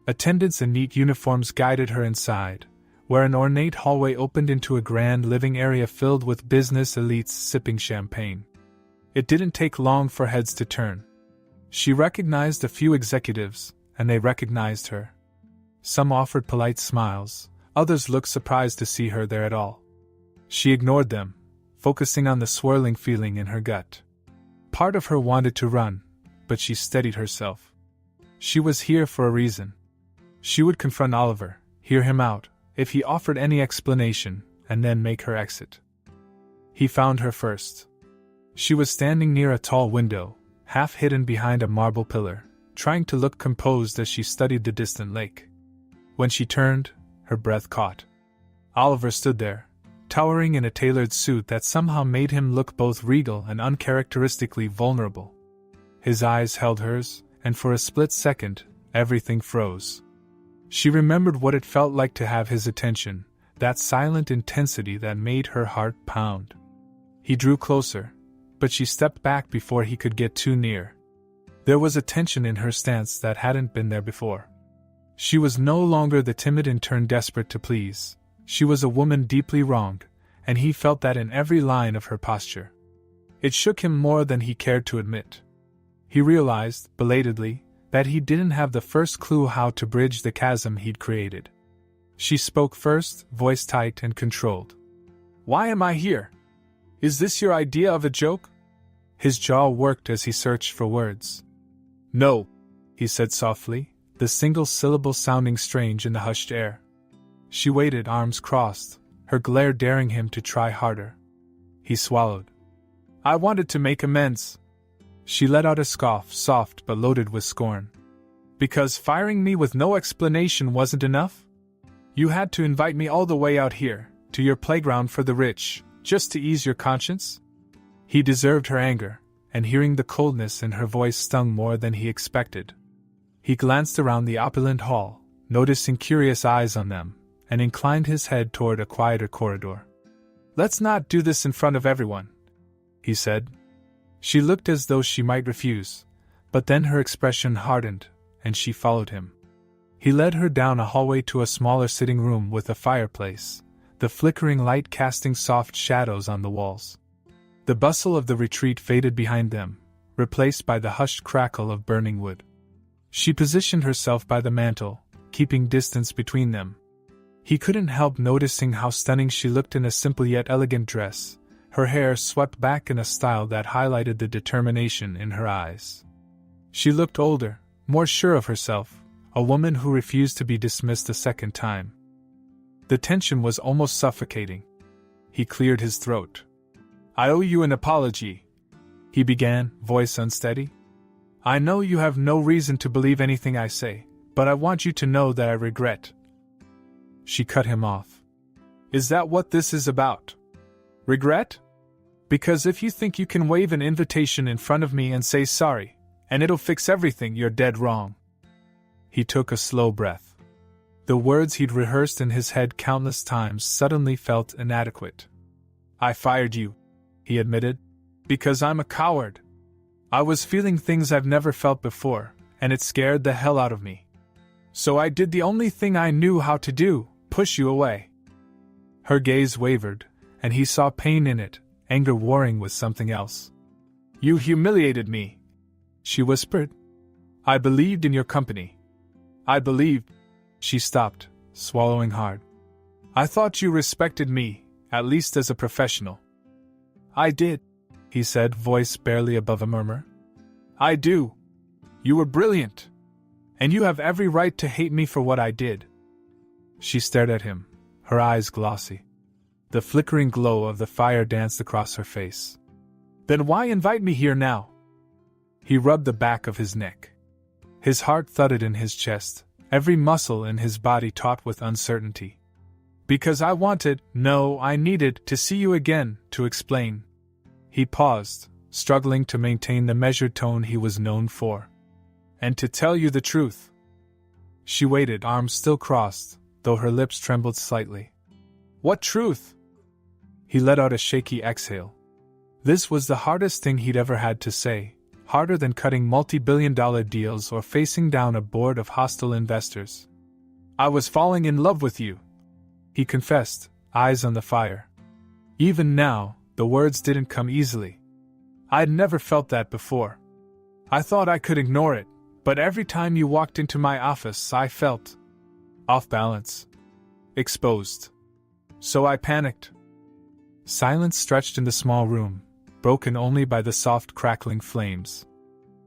Attendants in neat uniforms guided her inside, where an ornate hallway opened into a grand living area filled with business elites sipping champagne. It didn't take long for heads to turn. She recognized a few executives, and they recognized her. Some offered polite smiles, others looked surprised to see her there at all. She ignored them, focusing on the swirling feeling in her gut. Part of her wanted to run, but she steadied herself. She was here for a reason. She would confront Oliver, hear him out. If he offered any explanation, and then make her exit. He found her first. She was standing near a tall window, half hidden behind a marble pillar, trying to look composed as she studied the distant lake. When she turned, her breath caught. Oliver stood there, towering in a tailored suit that somehow made him look both regal and uncharacteristically vulnerable. His eyes held hers, and for a split second, everything froze. She remembered what it felt like to have his attention, that silent intensity that made her heart pound. He drew closer, but she stepped back before he could get too near. There was a tension in her stance that hadn't been there before. She was no longer the timid intern desperate to please. She was a woman deeply wronged, and he felt that in every line of her posture. It shook him more than he cared to admit. He realized, belatedly, that he didn't have the first clue how to bridge the chasm he'd created. She spoke first, voice tight and controlled. "Why am I here? Is this your idea of a joke?" His jaw worked as he searched for words. "No," he said softly, the single syllable sounding strange in the hushed air. She waited, arms crossed, her glare daring him to try harder. He swallowed. "I wanted to make amends." She let out a scoff, soft but loaded with scorn. "Because firing me with no explanation wasn't enough? You had to invite me all the way out here, to your playground for the rich, just to ease your conscience?" He deserved her anger, and hearing the coldness in her voice stung more than he expected. He glanced around the opulent hall, noticing curious eyes on them, and inclined his head toward a quieter corridor. "Let's not do this in front of everyone," he said. She looked as though she might refuse, but then her expression hardened, and she followed him. He led her down a hallway to a smaller sitting room with a fireplace, the flickering light casting soft shadows on the walls. The bustle of the retreat faded behind them, replaced by the hushed crackle of burning wood. She positioned herself by the mantel, keeping distance between them. He couldn't help noticing how stunning she looked in a simple yet elegant dress, her hair swept back in a style that highlighted the determination in her eyes. She looked older, more sure of herself, a woman who refused to be dismissed a second time. The tension was almost suffocating. He cleared his throat. "I owe you an apology," he began, voice unsteady. "I know you have no reason to believe anything I say, but I want you to know that I regret." She cut him off. "Is that what this is about? Regret? Because if you think you can wave an invitation in front of me and say sorry, and it'll fix everything, you're dead wrong." He took a slow breath. The words he'd rehearsed in his head countless times suddenly felt inadequate. "I fired you," he admitted, "because I'm a coward. I was feeling things I've never felt before, and it scared the hell out of me. So I did the only thing I knew how to do, push you away." Her gaze wavered, and he saw pain in it, anger warring with something else. "You humiliated me," she whispered. "I believed in your company. I believed—" She stopped, swallowing hard. "I thought you respected me, at least as a professional." "I did," he said, voice barely above a murmur. "I do. You were brilliant. And you have every right to hate me for what I did." She stared at him, her eyes glossy. The flickering glow of the fire danced across her face. "Then why invite me here now?" He rubbed the back of his neck. His heart thudded in his chest, every muscle in his body taut with uncertainty. "Because I wanted, no, I needed, to see you again, to explain." He paused, struggling to maintain the measured tone he was known for. "And to tell you the truth." She waited, arms still crossed, though her lips trembled slightly. "What truth?" He let out a shaky exhale. This was the hardest thing he'd ever had to say, harder than cutting multi-billion-dollar deals or facing down a board of hostile investors. "I was falling in love with you," he confessed, eyes on the fire. Even now, the words didn't come easily. "I'd never felt that before. I thought I could ignore it, but every time you walked into my office I felt off balance, exposed. So I panicked." Silence stretched in the small room, broken only by the soft crackling flames.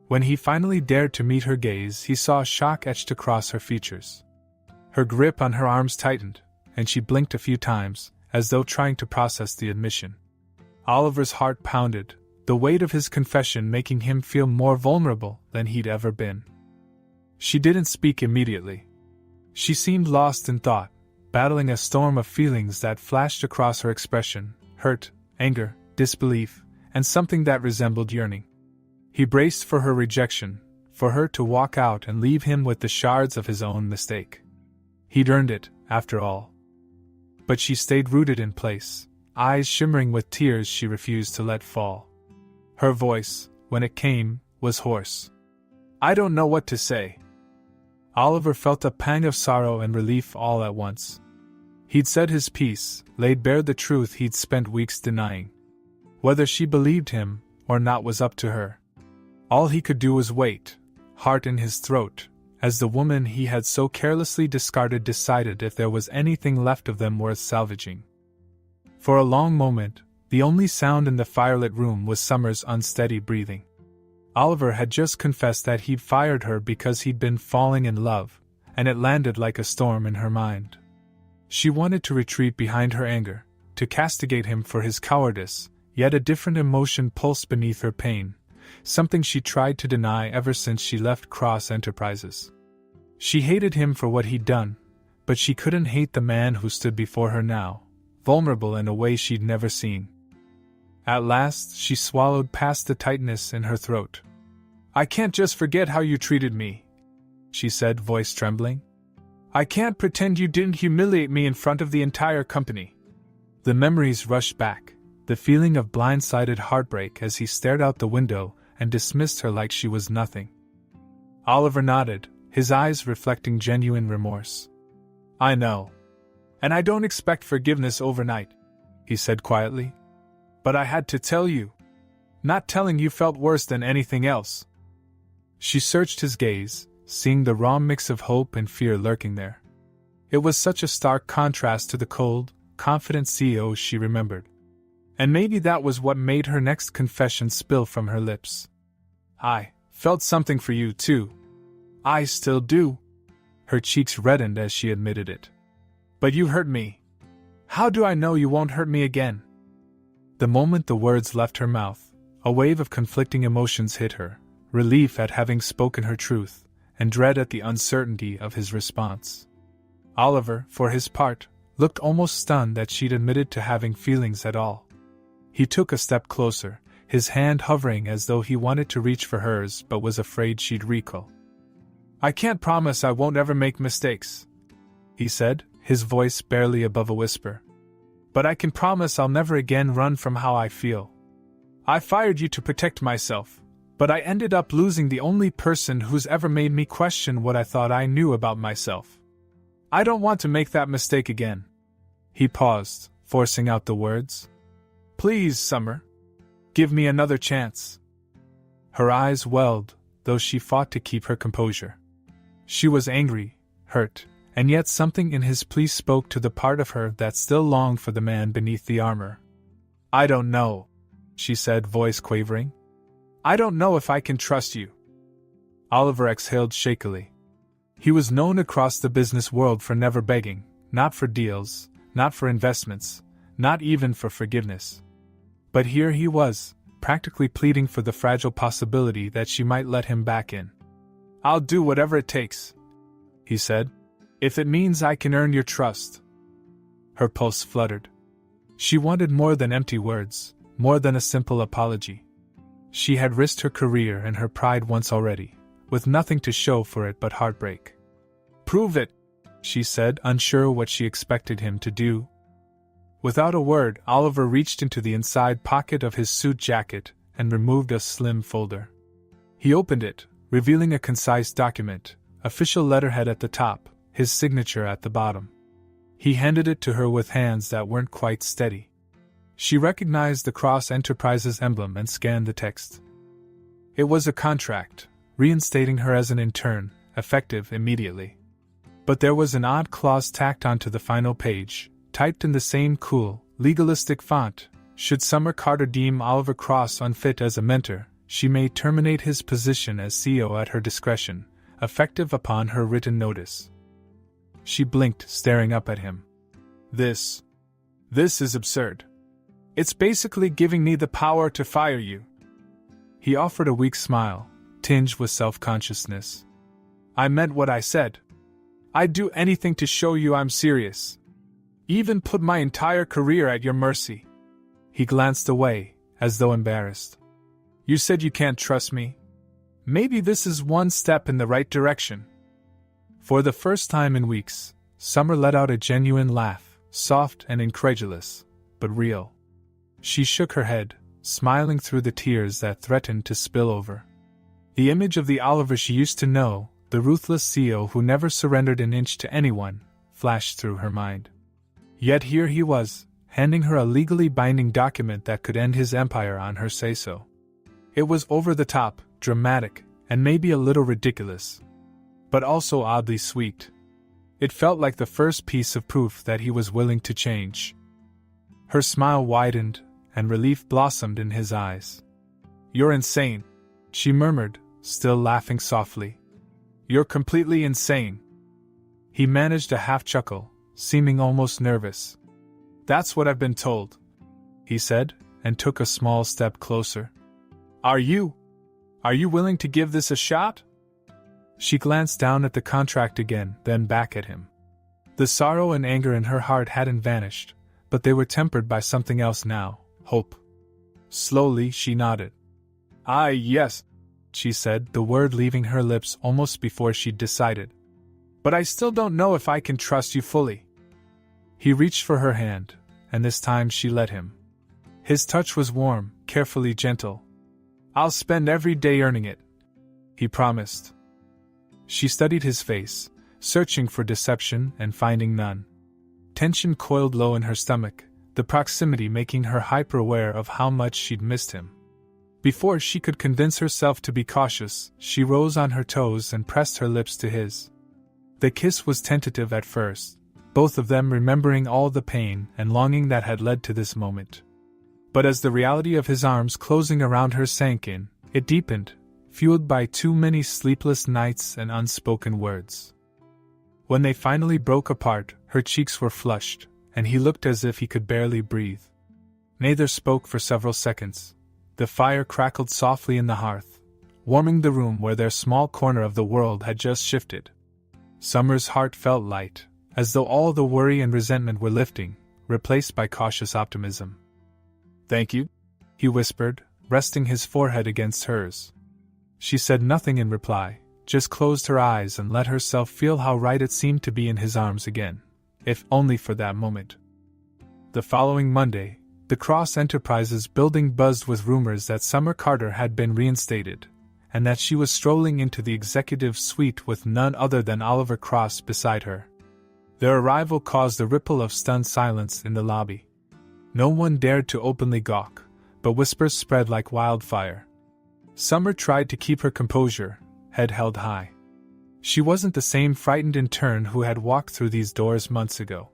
When he finally dared to meet her gaze, he saw shock etched across her features. Her grip on her arms tightened, and she blinked a few times, as though trying to process the admission. Oliver's heart pounded, the weight of his confession making him feel more vulnerable than he'd ever been. She didn't speak immediately. She seemed lost in thought, battling a storm of feelings that flashed across her expression: hurt, anger, disbelief, and something that resembled yearning. He braced for her rejection, for her to walk out and leave him with the shards of his own mistake. He'd earned it, after all. But she stayed rooted in place, eyes shimmering with tears she refused to let fall. Her voice, when it came, was hoarse. "I don't know what to say." Oliver felt a pang of sorrow and relief all at once. He'd said his piece, laid bare the truth he'd spent weeks denying. Whether she believed him or not was up to her. All he could do was wait, heart in his throat, as the woman he had so carelessly discarded decided if there was anything left of them worth salvaging. For a long moment, the only sound in the firelit room was Summer's unsteady breathing. Oliver had just confessed that he'd fired her because he'd been falling in love, and it landed like a storm in her mind. She wanted to retreat behind her anger, to castigate him for his cowardice, yet a different emotion pulsed beneath her pain, something she tried to deny ever since she left Cross Enterprises. She hated him for what he'd done, but she couldn't hate the man who stood before her now, vulnerable in a way she'd never seen. At last, she swallowed past the tightness in her throat. "I can't just forget how you treated me," she said, voice trembling. "I can't pretend you didn't humiliate me in front of the entire company." The memories rushed back, the feeling of blindsided heartbreak as he stared out the window and dismissed her like she was nothing. Oliver nodded, his eyes reflecting genuine remorse. "I know. And I don't expect forgiveness overnight," he said quietly. "But I had to tell you. Not telling you felt worse than anything else." She searched his gaze, seeing the raw mix of hope and fear lurking there. It was such a stark contrast to the cold, confident CEO she remembered. And maybe that was what made her next confession spill from her lips. "I felt something for you, too. I still do." Her cheeks reddened as she admitted it. "But you hurt me. How do I know you won't hurt me again?" The moment the words left her mouth, a wave of conflicting emotions hit her, relief at having spoken her truth, and dread at the uncertainty of his response. Oliver, for his part, looked almost stunned that she'd admitted to having feelings at all. He took a step closer, his hand hovering as though he wanted to reach for hers but was afraid she'd recoil. "I can't promise I won't ever make mistakes," he said, his voice barely above a whisper. "But I can promise I'll never again run from how I feel. I fired you to protect myself, but I ended up losing the only person who's ever made me question what I thought I knew about myself. I don't want to make that mistake again." He paused, forcing out the words. "Please, Summer. Give me another chance." Her eyes welled, though she fought to keep her composure. She was angry, hurt, and yet something in his plea spoke to the part of her that still longed for the man beneath the armor. "I don't know," she said, voice quavering. "I don't know if I can trust you." Oliver exhaled shakily. He was known across the business world for never begging, not for deals, not for investments, not even for forgiveness. But here he was, practically pleading for the fragile possibility that she might let him back in. "I'll do whatever it takes," he said, "if it means I can earn your trust." Her pulse fluttered. She wanted more than empty words, more than a simple apology. She had risked her career and her pride once already, with nothing to show for it but heartbreak. "Prove it," she said, unsure what she expected him to do. Without a word, Oliver reached into the inside pocket of his suit jacket and removed a slim folder. He opened it, revealing a concise document, official letterhead at the top, his signature at the bottom. He handed it to her with hands that weren't quite steady. She recognized the Cross Enterprises emblem and scanned the text. It was a contract, reinstating her as an intern, effective immediately. But there was an odd clause tacked onto the final page, typed in the same cool, legalistic font. Should Summer Carter deem Oliver Cross unfit as a mentor, she may terminate his position as CEO at her discretion, effective upon her written notice. She blinked, staring up at him. This This is absurd. It's basically giving me the power to fire you. He offered a weak smile, tinged with self-consciousness. I meant what I said. I'd do anything to show you I'm serious. Even put my entire career at your mercy. He glanced away, as though embarrassed. You said you can't trust me? Maybe this is one step in the right direction. For the first time in weeks, Summer let out a genuine laugh, soft and incredulous, but real. She shook her head, smiling through the tears that threatened to spill over. The image of the Oliver she used to know, the ruthless CEO who never surrendered an inch to anyone, flashed through her mind. Yet here he was, handing her a legally binding document that could end his empire on her say-so. It was over the top, dramatic, and maybe a little ridiculous, but also oddly sweet. It felt like the first piece of proof that he was willing to change. Her smile widened, and relief blossomed in his eyes. You're insane, she murmured, still laughing softly. You're completely insane. He managed a half-chuckle, seeming almost nervous. That's what I've been told, he said, and took a small step closer. Are you willing to give this a shot? She glanced down at the contract again, then back at him. The sorrow and anger in her heart hadn't vanished, but they were tempered by something else now, hope. Slowly she nodded. Yes, she said, the word leaving her lips almost before she'd decided. But I still don't know if I can trust you fully. He reached for her hand, and this time she let him. His touch was warm, carefully gentle. I'll spend every day earning it, he promised. She studied his face, searching for deception and finding none. Tension coiled low in her stomach, the proximity making her hyper-aware of how much she'd missed him. Before she could convince herself to be cautious, she rose on her toes and pressed her lips to his. The kiss was tentative at first, both of them remembering all the pain and longing that had led to this moment. But as the reality of his arms closing around her sank in, it deepened, fueled by too many sleepless nights and unspoken words. When they finally broke apart, her cheeks were flushed, and he looked as if he could barely breathe. Neither spoke for several seconds. The fire crackled softly in the hearth, warming the room where their small corner of the world had just shifted. Summer's heart felt light, as though all the worry and resentment were lifting, replaced by cautious optimism. Thank you, he whispered, resting his forehead against hers. She said nothing in reply, just closed her eyes and let herself feel how right it seemed to be in his arms again, if only for that moment. The following Monday, the Cross Enterprises building buzzed with rumors that Summer Carter had been reinstated, and that she was strolling into the executive suite with none other than Oliver Cross beside her. Their arrival caused a ripple of stunned silence in the lobby. No one dared to openly gawk, but whispers spread like wildfire. Summer tried to keep her composure, head held high. She wasn't the same frightened intern who had walked through these doors months ago.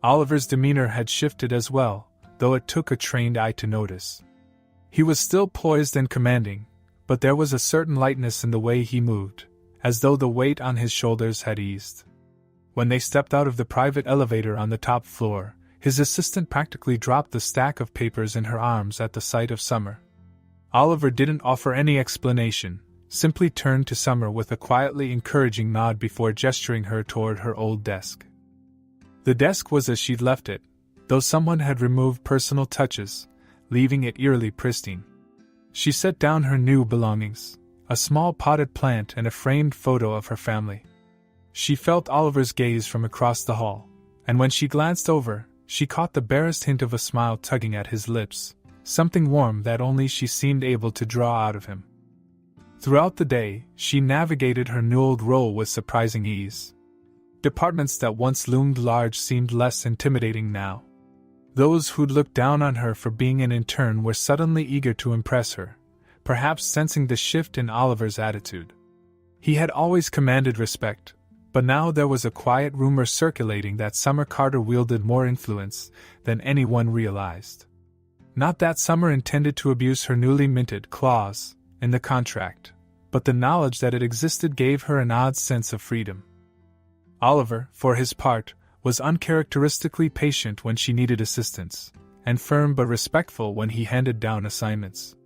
Oliver's demeanor had shifted as well, though it took a trained eye to notice. He was still poised and commanding, but there was a certain lightness in the way he moved, as though the weight on his shoulders had eased. When they stepped out of the private elevator on the top floor, his assistant practically dropped the stack of papers in her arms at the sight of Summer. Oliver didn't offer any explanation, simply turned to Summer with a quietly encouraging nod before gesturing her toward her old desk. The desk was as she'd left it, though someone had removed personal touches, leaving it eerily pristine. She set down her new belongings, a small potted plant and a framed photo of her family. She felt Oliver's gaze from across the hall, and when she glanced over, she caught the barest hint of a smile tugging at his lips, something warm that only she seemed able to draw out of him. Throughout the day, she navigated her new old role with surprising ease. Departments that once loomed large seemed less intimidating now. Those who'd looked down on her for being an intern were suddenly eager to impress her, perhaps sensing the shift in Oliver's attitude. He had always commanded respect, but now there was a quiet rumor circulating that Summer Carter wielded more influence than anyone realized. Not that Summer intended to abuse her newly minted clause in the contract, but the knowledge that it existed gave her an odd sense of freedom. Oliver, for his part, was uncharacteristically patient when she needed assistance, and firm but respectful when he handed down assignments.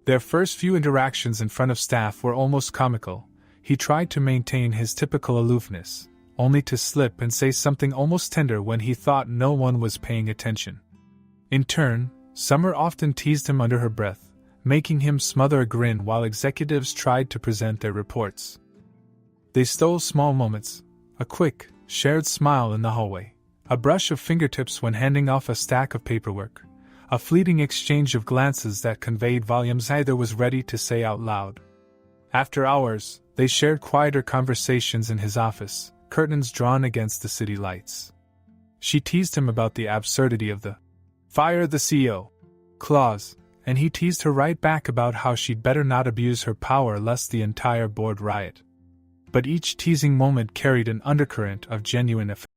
Their first few interactions in front of staff were almost comical. He tried to maintain his typical aloofness, only to slip and say something almost tender when he thought no one was paying attention. In turn, Summer often teased him under her breath, making him smother a grin while executives tried to present their reports. They stole small moments, a quick, shared smile in the hallway, a brush of fingertips when handing off a stack of paperwork, a fleeting exchange of glances that conveyed volumes neither was ready to say out loud. After hours, they shared quieter conversations in his office, curtains drawn against the city lights. She teased him about the absurdity of the "fire the CEO" clause, and he teased her right back about how she'd better not abuse her power lest the entire board riot. But each teasing moment carried an undercurrent of genuine affection.